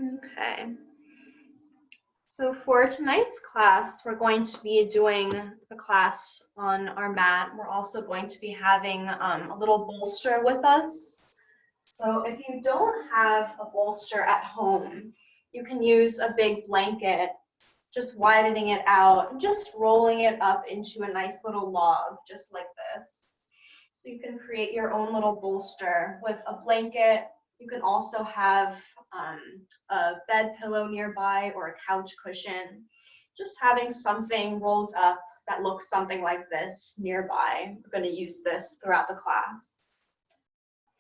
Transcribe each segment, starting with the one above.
Okay. So for tonight's class, we're going to be doing a class on our mat. We're also going to be having a little bolster with us. So if you don't have a bolster at home, you can use a big blanket, just widening it out and just rolling it up into a nice little log, just like this. So you can create your own little bolster with a blanket. You can also have a bed pillow nearby or a couch cushion. Just having something rolled up that looks something like this nearby. We're going to use this throughout the class.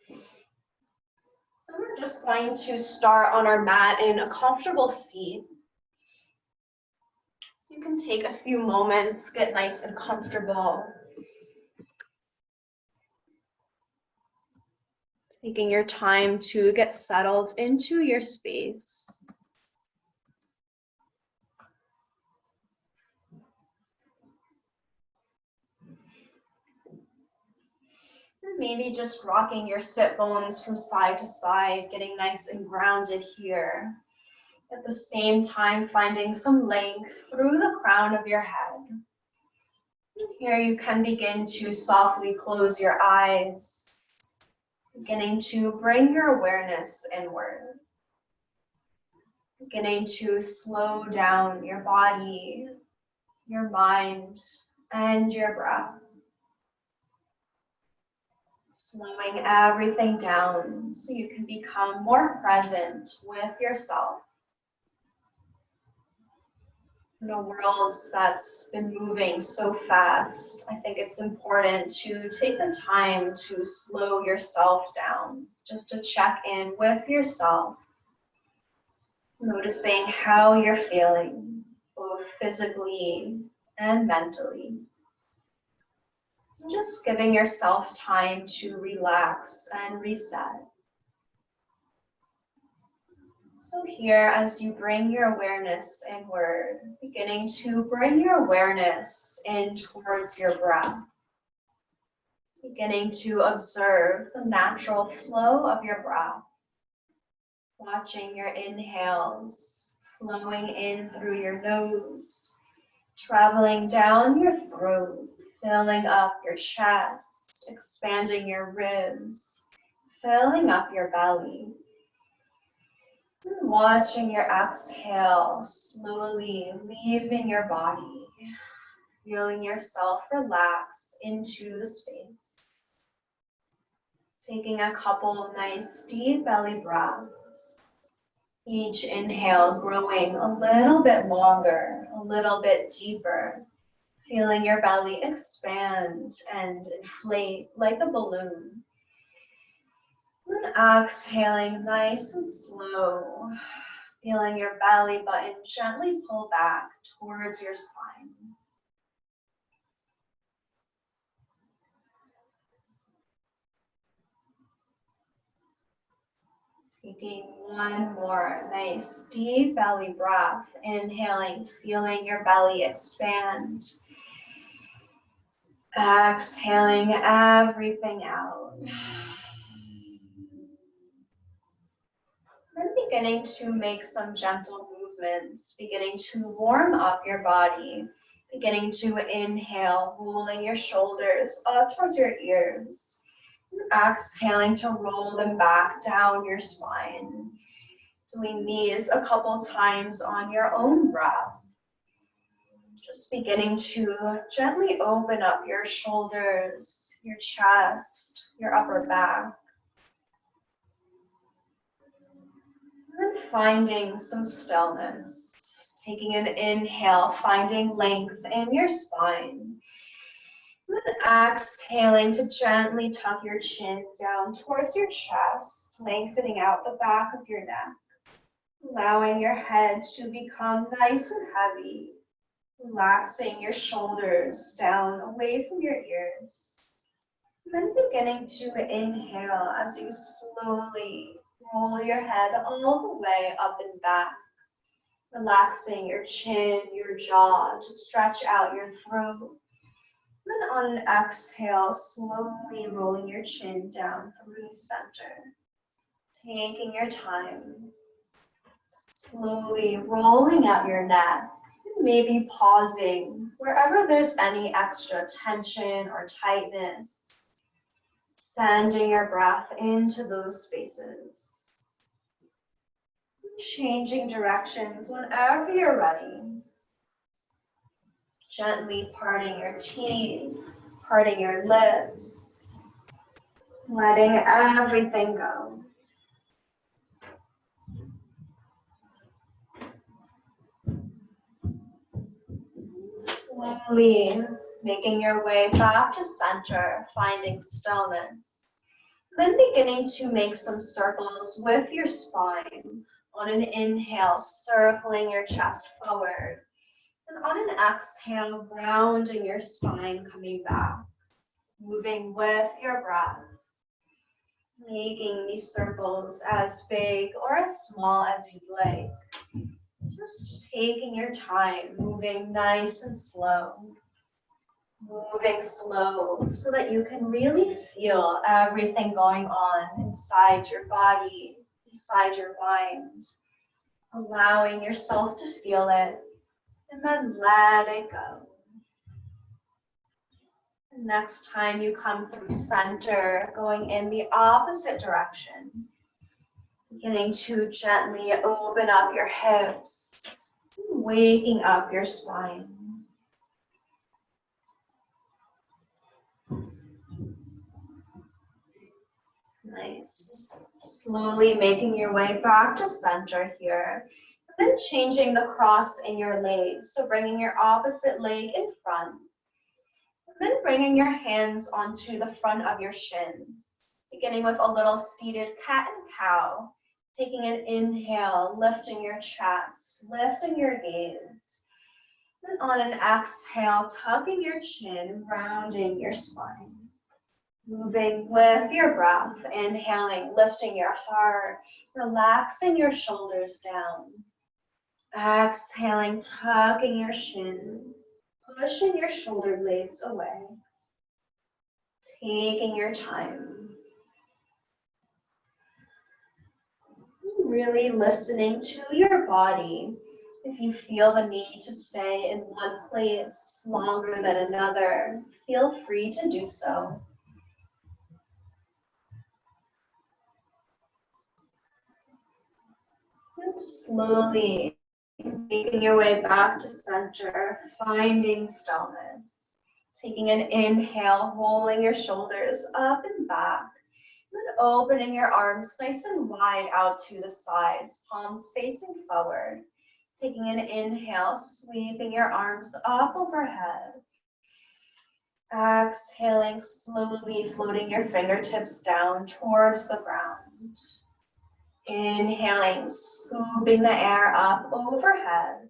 So we're just going to start on our mat in a comfortable seat. So you can take a few moments, get nice and comfortable. Taking your time to get settled into your space. And maybe just rocking your sit bones from side to side, getting nice and grounded here. At the same time, finding some length through the crown of your head. And here you can begin to softly close your eyes. Beginning to bring your awareness inward. Beginning to slow down your body, your mind, and your breath. Slowing everything down so you can become more present with yourself. In a world that's been moving so fast, I think it's important to take the time to slow yourself down, just to check in with yourself, noticing how you're feeling, both physically and mentally. Just giving yourself time to relax and reset. So here, as you bring your awareness inward, beginning to bring your awareness in towards your breath. Beginning to observe the natural flow of your breath. Watching your inhales flowing in through your nose, traveling down your throat, filling up your chest, expanding your ribs, filling up your belly. And watching your exhale slowly leaving your body, feeling yourself relax into the space. Taking a couple nice deep belly breaths. Each inhale growing a little bit longer, a little bit deeper. Feeling your belly expand and inflate like a balloon. And exhaling nice and slow, feeling your belly button gently pull back towards your spine. Taking one more nice deep belly breath, inhaling, feeling your belly expand. Exhaling everything out. Then beginning to make some gentle movements, beginning to warm up your body, beginning to inhale, rolling your shoulders up towards your ears. Exhaling to roll them back down your spine. Doing these a couple times on your own breath. Just beginning to gently open up your shoulders, your chest, your upper back. And finding some stillness. Taking an inhale, finding length in your spine. And then exhaling to gently tuck your chin down towards your chest, lengthening out the back of your neck. Allowing your head to become nice and heavy. Relaxing your shoulders down away from your ears. And then beginning to inhale as you slowly roll your head all the way up and back. Relaxing your chin, your jaw, to stretch out your throat. Then on an exhale, slowly rolling your chin down through center. Taking your time. Slowly rolling out your neck, maybe pausing wherever there's any extra tension or tightness. Sending your breath into those spaces. Changing directions whenever you're ready. Gently parting your teeth, parting your lips, letting everything go. Slowly making your way back to center, finding stillness. Then beginning to make some circles with your spine. On an inhale, circling your chest forward. And on an exhale, grounding your spine, coming back. Moving with your breath. Making these circles as big or as small as you'd like. Just taking your time, moving nice and slow. Moving slow so that you can really feel everything going on inside your body, inside your mind. Allowing yourself to feel it and then let it go. Next time you come through center, going in the opposite direction. Beginning to gently open up your hips, waking up your spine. Nice. Slowly making your way back to center here. And then changing the cross in your legs. So bringing your opposite leg in front. And then bringing your hands onto the front of your shins. Beginning with a little seated cat and cow. Taking an inhale, lifting your chest, lifting your gaze. And on an exhale, tucking your chin, rounding your spine. Moving with your breath, inhaling, lifting your heart, relaxing your shoulders down. Exhaling, tucking your chin, pushing your shoulder blades away. Taking your time. Really listening to your body. If you feel the need to stay in one place longer than another, feel free to do so. And slowly making your way back to center, finding stillness. Taking an inhale, rolling your shoulders up and back. Then opening your arms nice and wide out to the sides, palms facing forward. Taking an inhale, sweeping your arms up overhead. Exhaling, slowly floating your fingertips down towards the ground. Inhaling, scooping the air up overhead.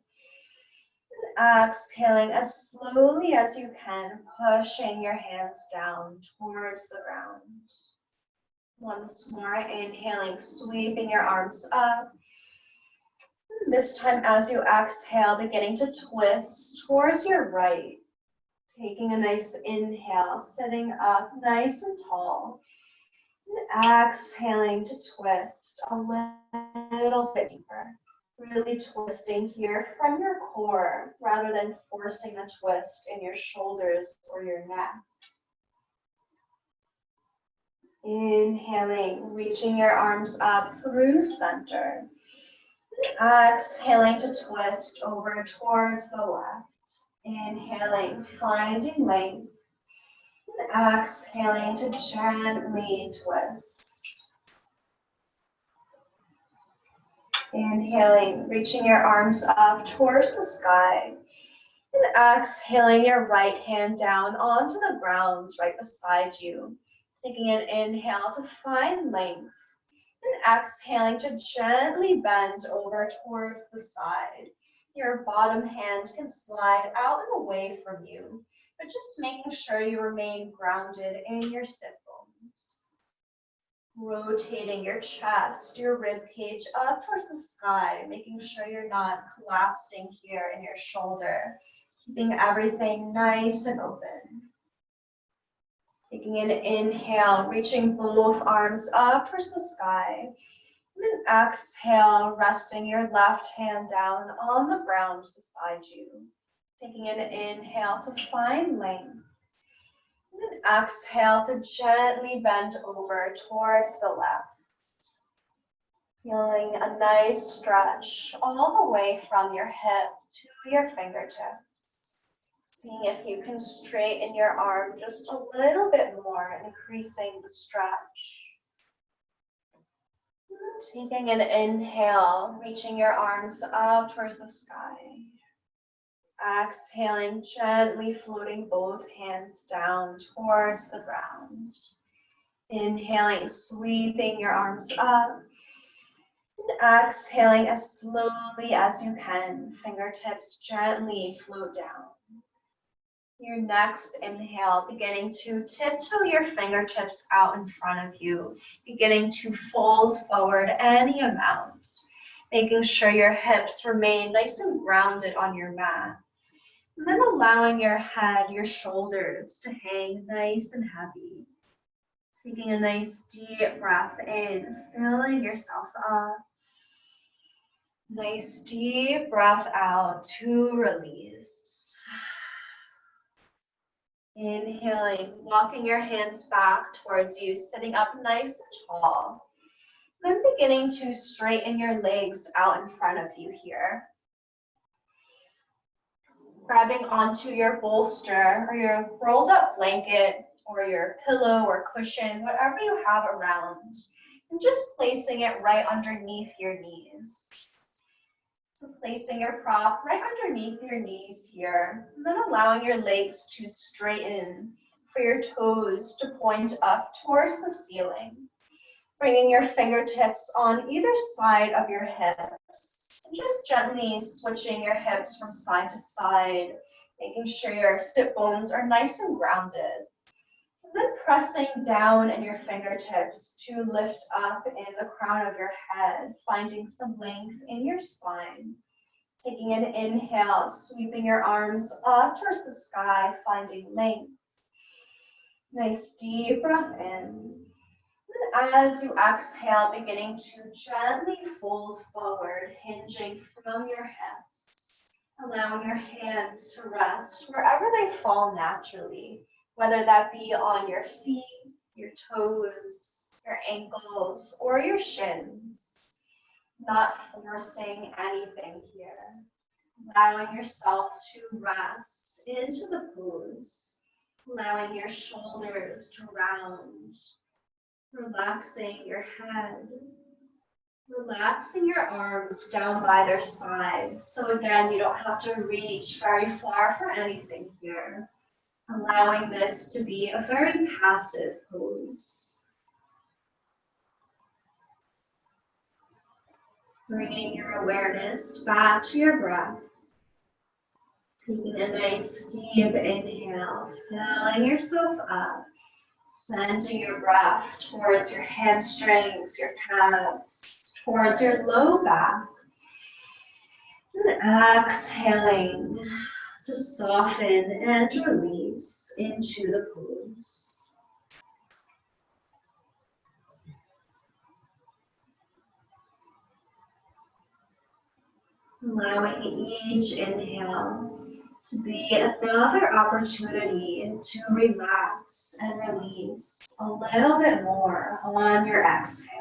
And exhaling as slowly as you can, pushing your hands down towards the ground. Once more, inhaling, sweeping your arms up. And this time, as you exhale, beginning to twist towards your right. Taking a nice inhale, sitting up nice and tall. And exhaling to twist a little bit deeper. Really twisting here from your core rather than forcing a twist in your shoulders or your neck. Inhaling, reaching your arms up through center. Exhaling to twist over towards the left. Inhaling, finding length. And exhaling to gently twist. Inhaling, reaching your arms up towards the sky. And exhaling your right hand down onto the ground right beside you. Taking an inhale to find length. And exhaling to gently bend over towards the side. Your bottom hand can slide out and away from you, but just making sure you remain grounded in your sit bones. Rotating your chest, your rib cage up towards the sky, making sure you're not collapsing here in your shoulder, keeping everything nice and open. Taking an inhale, reaching both arms up towards the sky. And then exhale, resting your left hand down on the ground beside you. Taking an inhale to find length. And then exhale to gently bend over towards the left. Feeling a nice stretch all the way from your hip to your fingertips. Seeing if you can straighten your arm just a little bit more, increasing the stretch. Taking an inhale, reaching your arms up towards the sky. Exhaling, gently floating both hands down towards the ground. Inhaling, sweeping your arms up. And exhaling as slowly as you can. Fingertips gently float down. Your next inhale, beginning to tiptoe your fingertips out in front of you, beginning to fold forward any amount, making sure your hips remain nice and grounded on your mat. And then allowing your head, your shoulders to hang nice and heavy. Taking a nice deep breath in, filling yourself up. Nice deep breath out to release. Inhaling, walking your hands back towards you, sitting up nice and tall. Then beginning to straighten your legs out in front of you here. Grabbing onto your bolster or your rolled up blanket or your pillow or cushion, whatever you have around, and just placing it right underneath your knees. So placing your prop right underneath your knees here, and then allowing your legs to straighten for your toes to point up towards the ceiling. Bringing your fingertips on either side of your hips, and just gently switching your hips from side to side, making sure your sit bones are nice and grounded. And then pressing down in your fingertips to lift up in the crown of your head, finding some length in your spine. Taking an inhale, sweeping your arms up towards the sky, finding length. Nice deep breath in. And as you exhale, beginning to gently fold forward, hinging from your hips. Allowing your hands to rest wherever they fall naturally, whether that be on your feet, your toes, your ankles, or your shins. Not forcing anything here. Allowing yourself to rest into the pose. Allowing your shoulders to round. Relaxing your head. Relaxing your arms down by their sides. So again, you don't have to reach very far for anything here. Allowing this to be a very passive pose. Bringing your awareness back to your breath. Taking a nice deep inhale, filling yourself up. Sending your breath towards your hamstrings, your calves, towards your low back. And exhaling to soften and release into the pose. Allowing each inhale to be another opportunity to relax and release a little bit more on your exhale.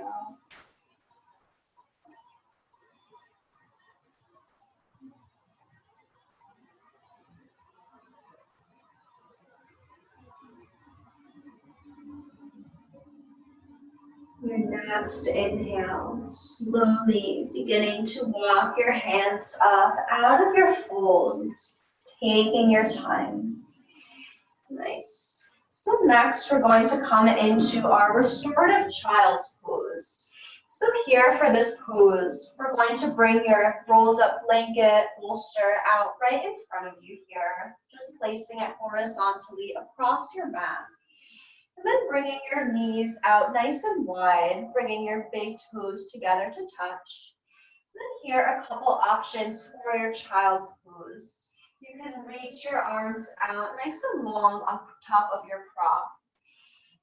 Your next inhale, slowly beginning to walk your hands up out of your folds, taking your time. Nice. So next we're going to come into our restorative child's pose. So here for this pose, we're going to bring your rolled up blanket, bolster out right in front of you here, just placing it horizontally across your mat. And then bringing your knees out nice and wide, bringing your big toes together to touch. And then here are a couple options for your child's pose. You can reach your arms out nice and long on top of your prop,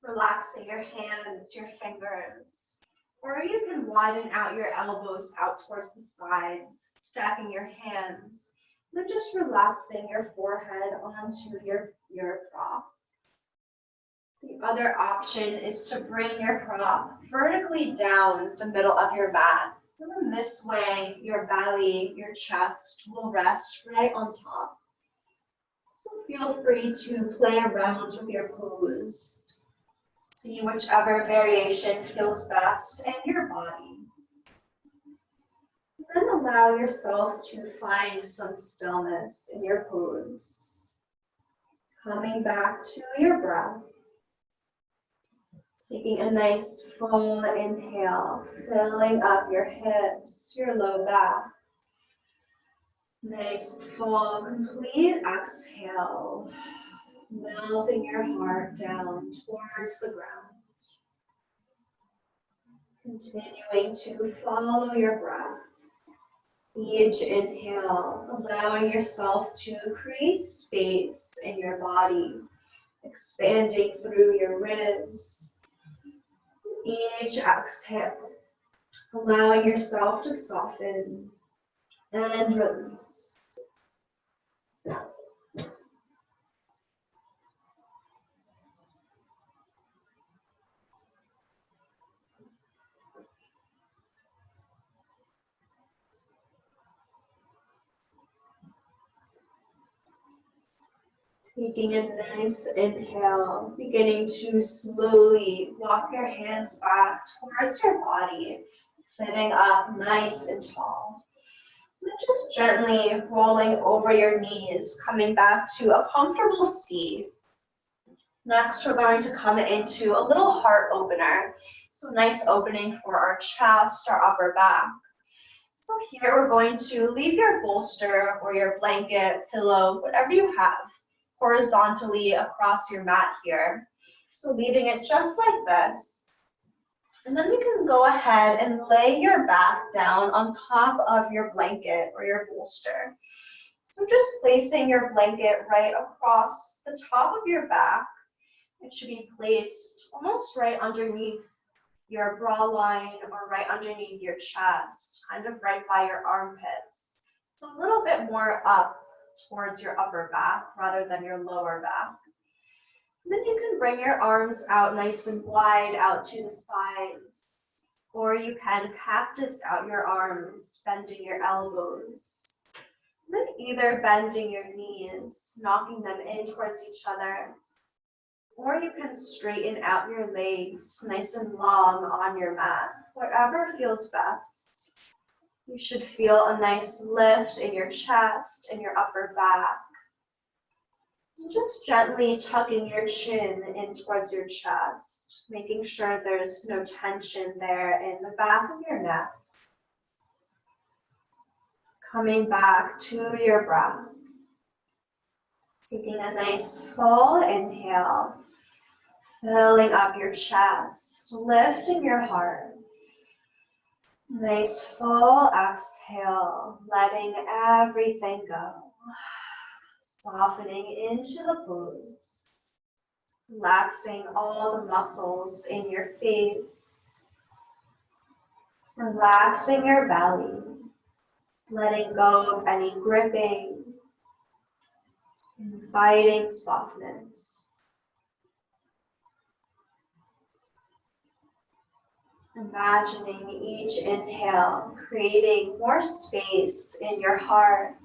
relaxing your hands, your fingers. Or you can widen out your elbows out towards the sides, stacking your hands, then just relaxing your forehead onto your prop. The other option is to bring your prop vertically down the middle of your mat. And this way, your belly, your chest will rest right on top. So feel free to play around with your pose. See whichever variation feels best in your body. Then allow yourself to find some stillness in your pose. Coming back to your breath. Taking a nice full inhale, filling up your hips, your low back. Nice full complete exhale, melting your heart down towards the ground. Continuing to follow your breath. Each inhale, allowing yourself to create space in your body, expanding through your ribs. Each exhale, allowing yourself to soften and release. Taking a nice inhale, beginning to slowly walk your hands back towards your body, sitting up nice and tall. And just gently rolling over your knees, coming back to a comfortable seat. Next, we're going to come into a little heart opener. So nice opening for our chest, our upper back. So here we're going to leave your bolster or your blanket, pillow, whatever you have, horizontally across your mat here. So leaving it just like this. And then you can go ahead and lay your back down on top of your blanket or your bolster. So just placing your blanket right across the top of your back. It should be placed almost right underneath your bra line or right underneath your chest, kind of right by your armpits. So a little bit more up towards your upper back rather than your lower back. And then you can bring your arms out nice and wide out to the sides, or you can cactus out your arms, bending your elbows. And then either bending your knees, knocking them in towards each other, or you can straighten out your legs nice and long on your mat, wherever feels best. You should feel a nice lift in your chest and your upper back. And just gently tucking your chin in towards your chest, making sure there's no tension there in the back of your neck. Coming back to your breath. Taking a nice full inhale, filling up your chest, lifting your heart. Nice full exhale, letting everything go. Softening into the pose. Relaxing all the muscles in your face. Relaxing your belly. Letting go of any gripping. Inviting softness. Imagining each inhale creating more space in your heart.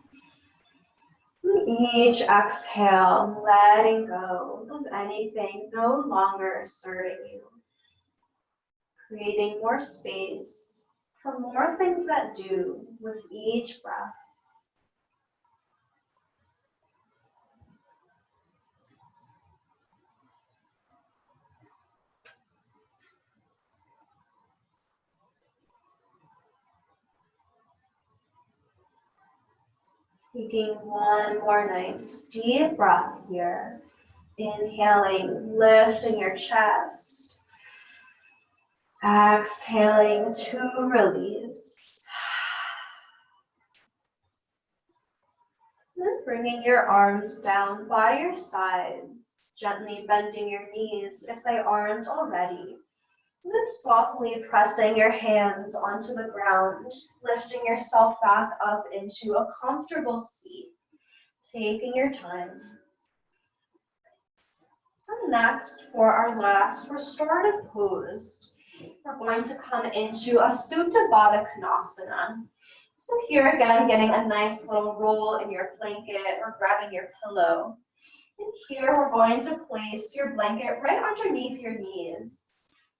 Each exhale, letting go of anything no longer serving you. Creating more space for more things that do with each breath. Taking one more nice deep breath here. Inhaling, lifting your chest. Exhaling to release. Then bringing your arms down by your sides, gently bending your knees if they aren't already. And then softly pressing your hands onto the ground, lifting yourself back up into a comfortable seat, taking your time. So next, for our last restorative pose, we're going to come into a Supta Baddha Konasana. So here again, getting a nice little roll in your blanket or grabbing your pillow. And here we're going to place your blanket right underneath your knees.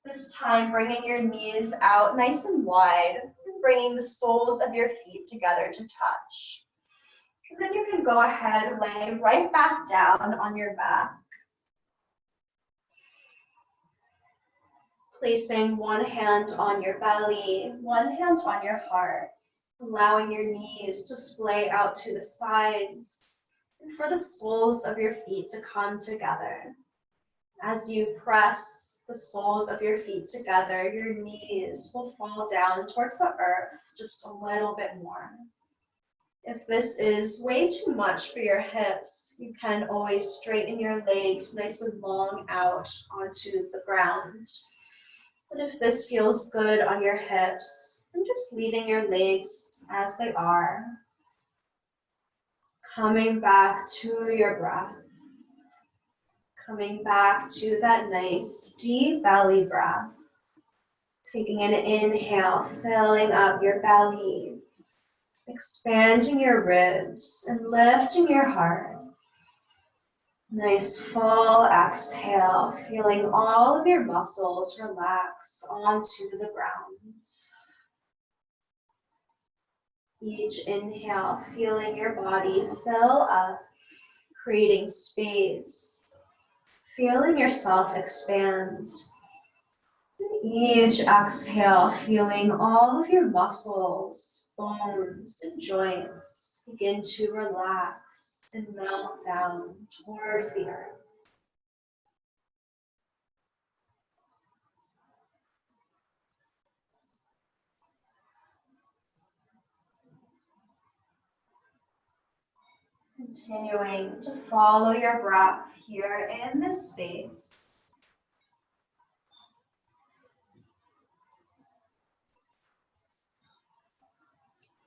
This time bringing your knees out nice and wide and bringing the soles of your feet together to touch. And then you can go ahead and lay right back down on your back. Placing one hand on your belly, one hand on your heart, allowing your knees to splay out to the sides, and for the soles of your feet to come together. As you press the soles of your feet together, your knees will fall down towards the earth just a little bit more. If this is way too much for your hips, you can always straighten your legs nice and long out onto the ground. But if this feels good on your hips, then just leaving your legs as they are. Coming back to your breath. Coming back to that nice deep belly breath. Taking an inhale, filling up your belly. Expanding your ribs and lifting your heart. Nice full exhale, feeling all of your muscles relax onto the ground. Each inhale, feeling your body fill up, creating space, feeling yourself expand. And each exhale, feeling all of your muscles, bones, and joints begin to relax and melt down towards the earth. Continuing to follow your breath here in this space.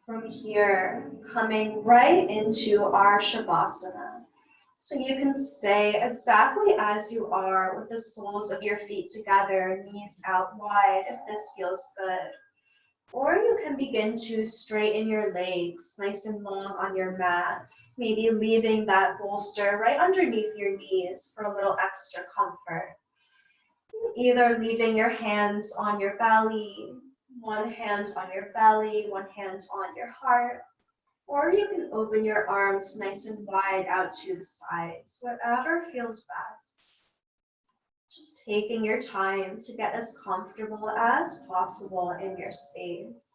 From here, coming right into our Shavasana. So you can stay exactly as you are with the soles of your feet together, knees out wide if this feels good. Or you can begin to straighten your legs nice and long on your mat, maybe leaving that bolster right underneath your knees for a little extra comfort. Either leaving your hands on your belly, one hand on your belly, one hand on your heart, or you can open your arms nice and wide out to the sides, whatever feels best. Just taking your time to get as comfortable as possible in your space.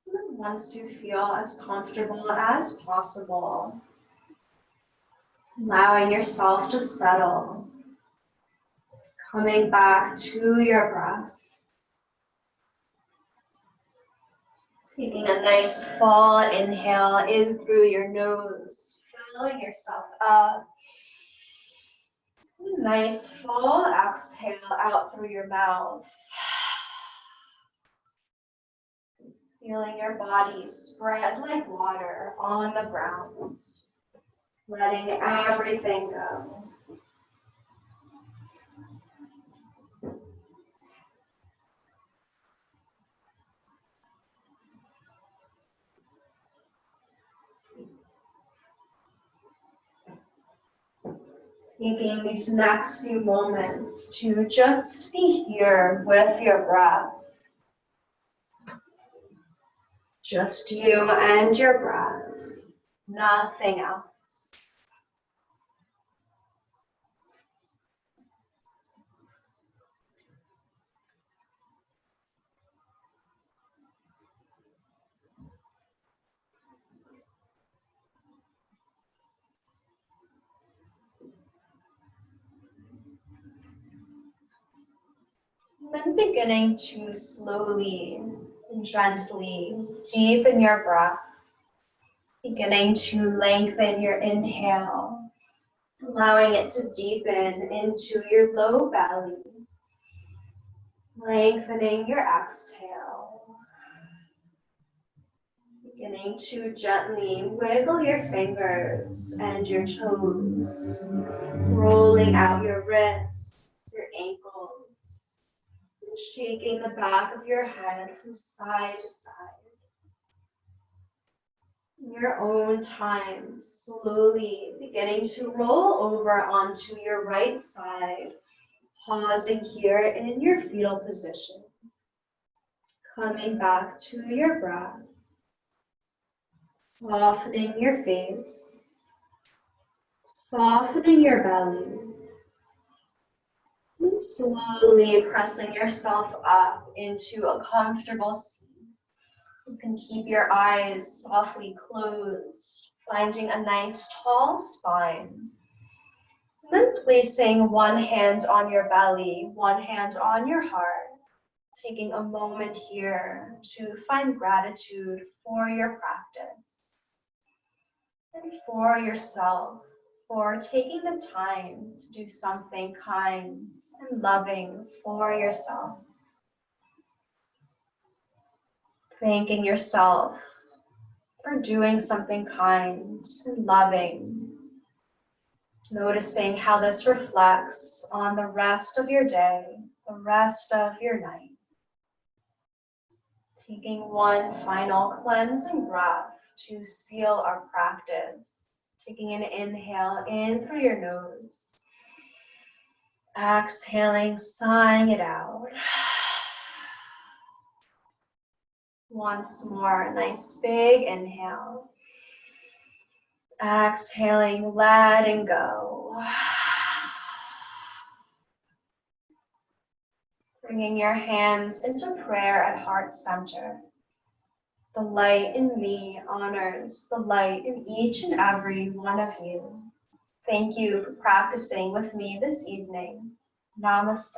And once you feel as comfortable as possible, allowing yourself to settle, coming back to your breath. Taking a nice full inhale in through your nose, filling yourself up. Nice full exhale out through your mouth. Feeling your body spread like water on the ground. Letting everything go. Taking these next few moments to just be here with your breath. Just you and your breath, nothing else. Then beginning to slowly and gently deepen your breath, beginning to lengthen your inhale allowing it to deepen into your low belly, lengthening your exhale, beginning to gently wiggle your fingers and your toes, rolling out your wrists, your ankles, and shaking the back of your head from side to side. In your own time, slowly beginning to roll over onto your right side, pausing here in your fetal position, coming back to your breath, softening your face, softening your belly, and slowly pressing yourself up into a comfortable seat. You can keep your eyes softly closed, finding a nice tall spine. Then placing one hand on your belly, one hand on your heart, taking a moment here to find gratitude for your practice and for yourself, for taking the time to do something kind and loving for yourself. Thanking yourself for doing something kind and loving. Noticing how this reflects on the rest of your day, the rest of your night. Taking one final cleansing breath to seal our practice. Taking an inhale in through your nose. Exhaling, sighing it out. Once more, a nice big inhale. Exhaling, letting go. Bringing your hands into prayer at heart center. The light in me honors the light in each and every one of you. Thank you for practicing with me this evening. Namaste.